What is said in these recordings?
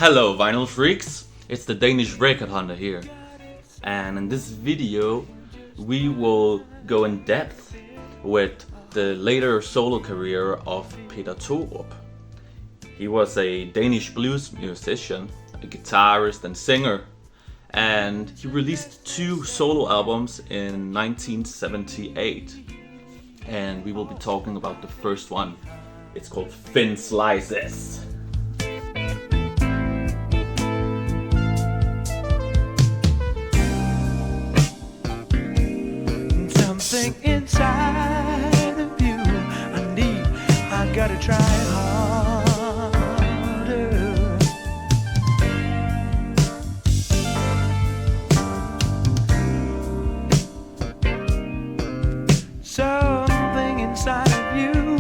Hello vinyl freaks, it's the Danish record hunter here, and in this video we will go in depth with the later solo career of Peter Thorup. He was a Danish blues musician, a guitarist and singer, and he released 2 solo albums in 1978, and we will be talking about the first one. It's called Thin Slices. Something inside of you I gotta try harder. Something inside of you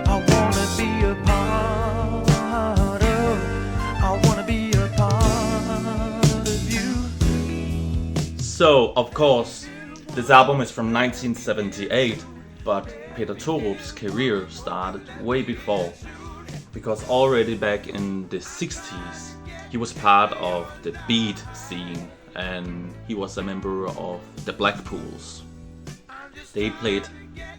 I wanna be a part of. I wanna be a part of you. So, of course, this album is from 1978, but Peter Thorup's career started way before, because already back in the 60s he was part of the beat scene and he was a member of the Blackpools. They played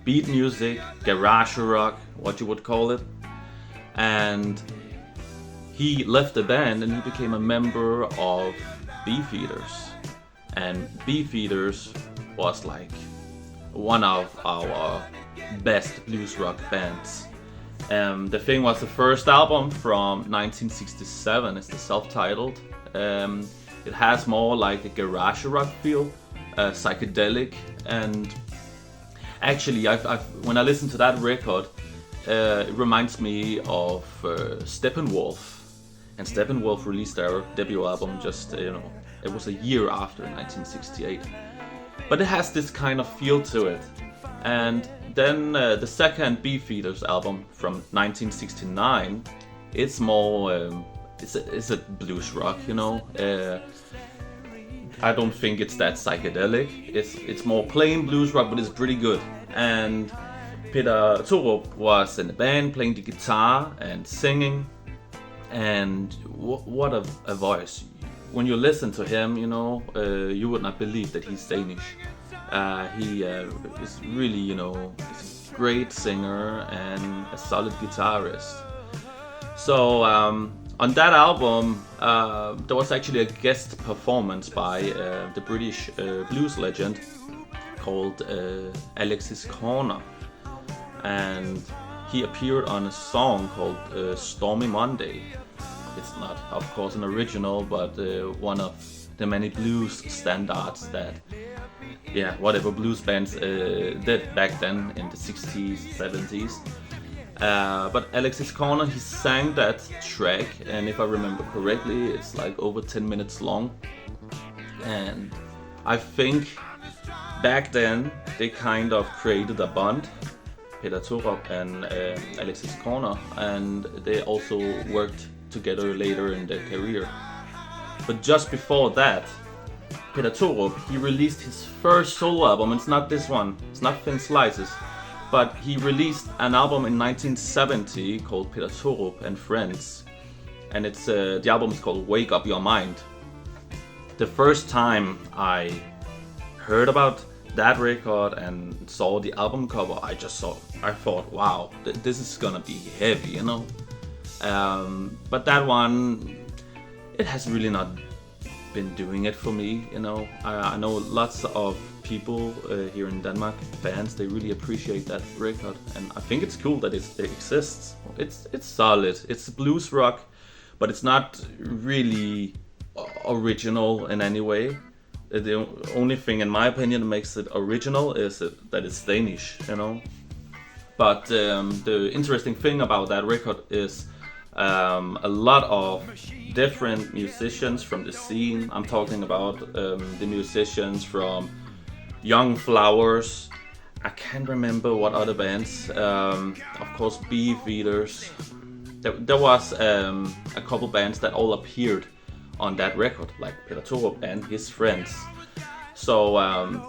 beat music, garage rock, what you would call it, and he left the band and he became a member of Beefeaters. And Beefeaters was like one of our best blues rock bands. The thing was the first album from 1967. It's the self-titled. It has more like a garage rock feel, psychedelic, and actually when I listen to that record, it reminds me of Steppenwolf. And Steppenwolf released their debut album just, it was a year after, 1968. But it has this kind of feel to it. And then the second Beefeaters album from 1969, it's more, it's a blues rock, I don't think it's that psychedelic. It's more plain blues rock, but it's pretty good. And Peter Thorup was in the band playing the guitar and singing. And what a voice. When you listen to him, you would not believe that he's Danish. He is really, he's a great singer and a solid guitarist. So on that album, there was actually a guest performance by the British blues legend called Alexis Corner. And he appeared on a song called Stormy Monday. It's not, of course, an original, but one of the many blues standards that, whatever blues bands did back then in the 60s, 70s. But Alexis Corner, he sang that track, and if I remember correctly, it's like over 10 minutes long. And I think back then they kind of created a bond, Peter Thorup and Alexis Corner, and they also worked together later in their career. But just before that, Peter Thorup, he released his first solo album. It's not this one, it's not Thin Slices, but he released an album in 1970 called Peter Thorup and Friends, and it's the album is called Wake Up Your Mind. The first time I heard about that record and saw the album cover, I thought, wow, this is gonna be heavy, But that one, it has really not been doing it for me, I know lots of people here in Denmark, fans, they really appreciate that record, and I think it's cool that it exists. It's solid, it's blues rock, but it's not really original in any way. The only thing, in my opinion, that makes it original is that it's Danish, But the interesting thing about that record is a lot of different musicians from the scene. I'm talking about the musicians from Young Flowers. I can't remember what other bands. Of course, Beefeaters. There was a couple bands that all appeared on that record, like Peter Thorup and his friends. So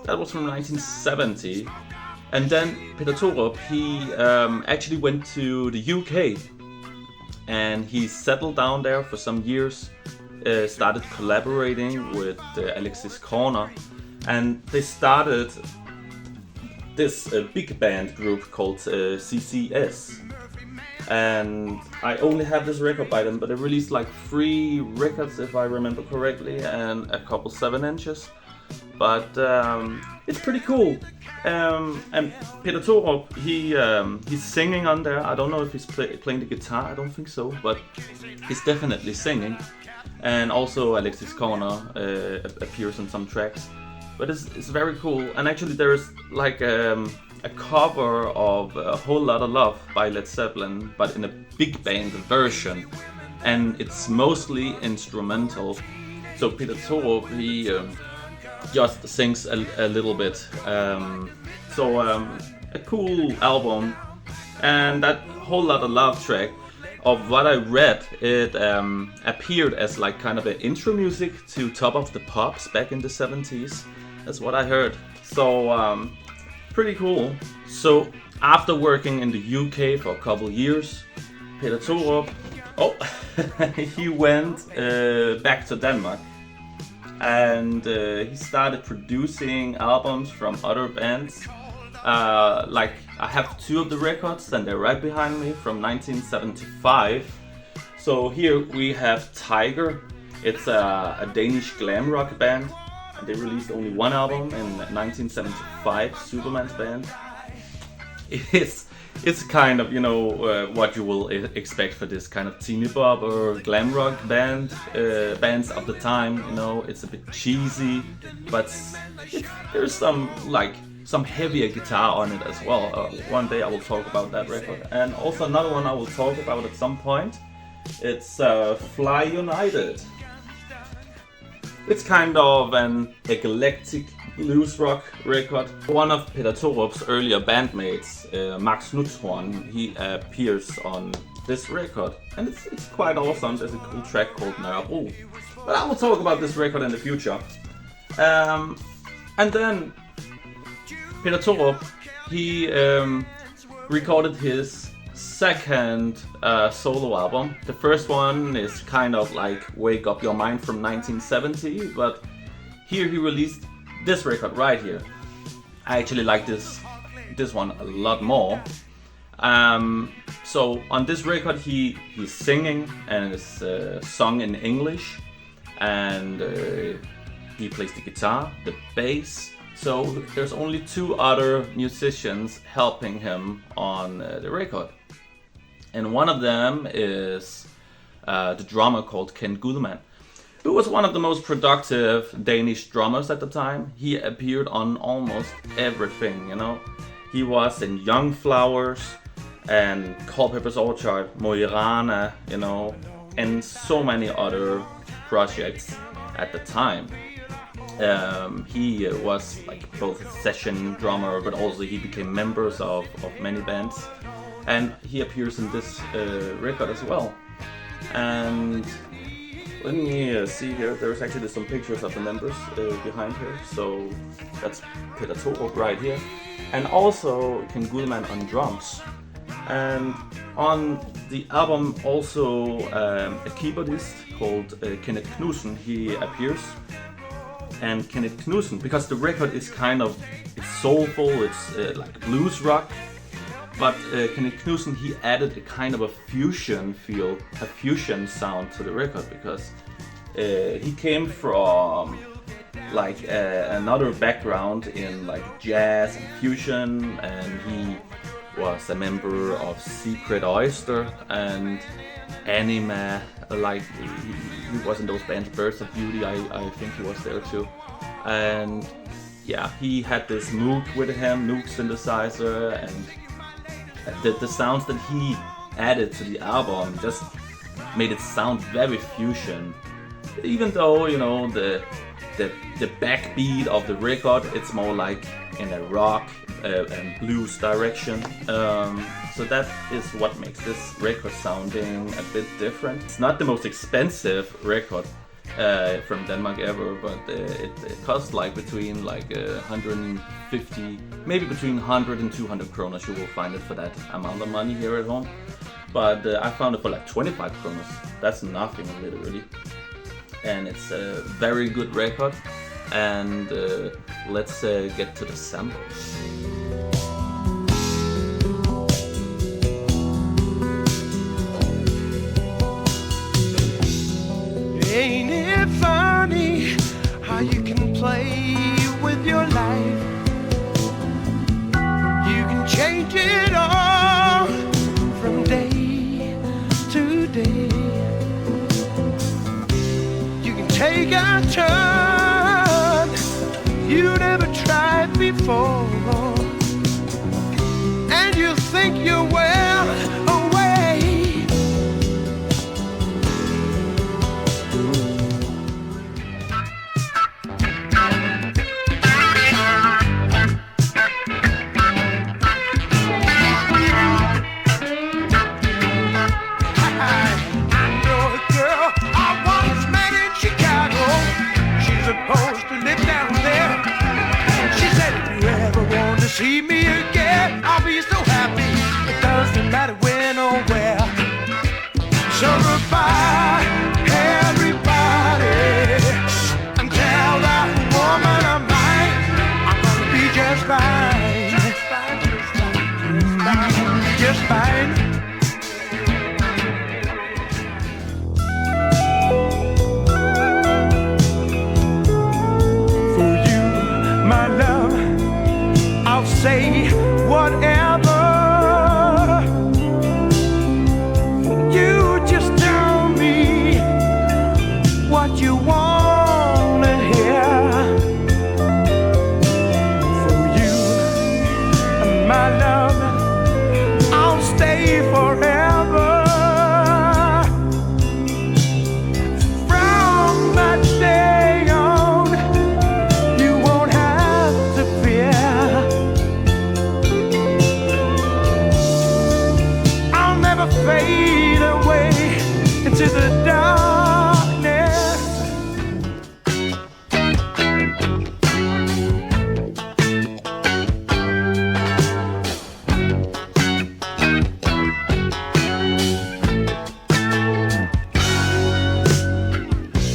that was from 1970. And then Peter Thorup, he actually went to the UK and he settled down there for some years. Started collaborating with Alexis Corner, and they started this big band group called CCS. And I only have this record by them, but they released like 3 records if I remember correctly, and a couple 7-inches. But it's pretty cool. And Peter Thorup, he's singing on there. I don't know if he's playing the guitar, I don't think so, but he's definitely singing. And also Alexis Corner appears on some tracks. But it's very cool. And actually there's like a cover of A Whole Lotta Love by Led Zeppelin, but in a big band version. And it's mostly instrumental. So Peter Thorup, he just sings a little bit. A cool album. And that Whole Lotta Love track, of what I read, it appeared as like kind of an intro music to Top of the Pops back in the 70s. That's what I heard. So pretty cool. So after working in the UK for a couple years, Peter Thorup, he went back to Denmark, and he started producing albums from other bands. Like I have 2 of the records, and they're right behind me, from 1975. So here we have Tiger. It's a Danish glam rock band, and they released only 1 album in 1975, Superman's band. It's kind of, you know, what you will expect for this kind of teeny bop or glam rock bands of the time. You know, it's a bit cheesy, but there's some heavier guitar on it as well. One day I will talk about that record. And also another one I will talk about at some point. It's Fly United. It's kind of an eclectic blues rock record. One of Peter Thorup's earlier bandmates, Max Nutzhorn, he appears on this record. And it's quite awesome. There's a cool track called Nørrebro. But I will talk about this record in the future. And then Peter Thorup, he recorded his second solo album. The first one is kind of like Wake Up Your Mind from 1970, but here he released this record right here. I actually like this one a lot more. So on this record he's singing, and it's sung in English, and he plays the guitar, the bass. So there's only 2 other musicians helping him on the record. And one of them is the drummer called Ken Gudman, who was one of the most productive Danish drummers at the time. He appeared on almost everything, you know. He was in Young Flowers and Culpeper's Orchard, Moirana, you know, and so many other projects at the time. He was like both a session drummer, but also he became members of many bands, and he appears in this record as well. And let me see here. There's actually some pictures of the members behind here. So that's Peter Thorup right here, and also Ken Gudman on drums. And on the album also a keyboardist called Kenneth Knudsen, he appears. And Kenneth Knudsen, because the record is kind of, it's soulful, it's like blues rock, but Kenneth Knudsen, he added a kind of a fusion feel, a fusion sound to the record, because he came from like another background in like jazz and fusion, and he was a member of Secret Oyster and Anima, like he was in those bands, Birds of Beauty, I think he was there too. And yeah, he had this Moog with him, Moog synthesizer, and the sounds that he added to the album just made it sound very fusion. Even though, you know, the backbeat of the record, it's more like in a rock and blues direction. So that is what makes this record sounding a bit different. It's not the most expensive record from Denmark ever, but it costs like between like 150, maybe between 100 and 200 kroner. You will find it for that amount of money here at home. but I found it for like 25 kroner. That's nothing literally, and it's a very good record. And let's get to the samples. Ain't it funny how you can play with your life? You can change it all from day to day. You can take a turn you never tried before, and you think you're well away. I know a girl I once met in Chicago. She's supposed to live down there. She said, if you ever want to see me again, I'll be so happy. It doesn't matter when or where. So goodbye, everybody, and tell that woman of mine I'm gonna be just fine. Just fine. For you, my love, I'll say whatever. You just tell me what you wanna hear. For you, my love, I'll stay forever. From that day on, you won't have to fear. I'll never fade away into the darkness.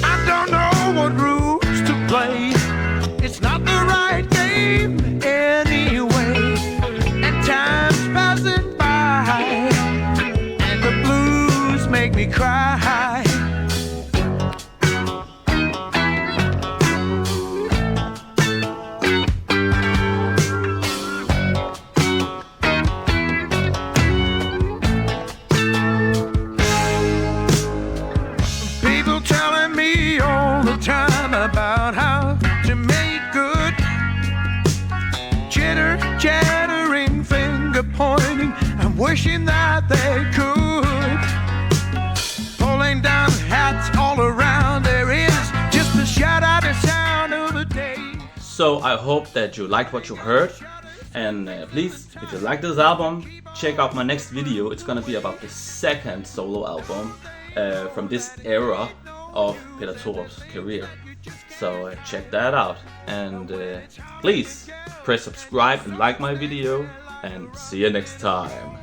I don't know what rules to play. It's not the right game anyway. And time's passing by, and the blues make me cry. People telling me all the time about how to make good. Chitter, chattering, finger pointing, I'm wishing that they could. Pulling down hats all around, there is just the shadowy sound of the day. So I hope that you liked what you heard, and please, if you like this album, check out my next video. It's gonna be about the second solo album from this era of Peter Thorup's career. So check that out, and please press subscribe and like my video, and see you next time.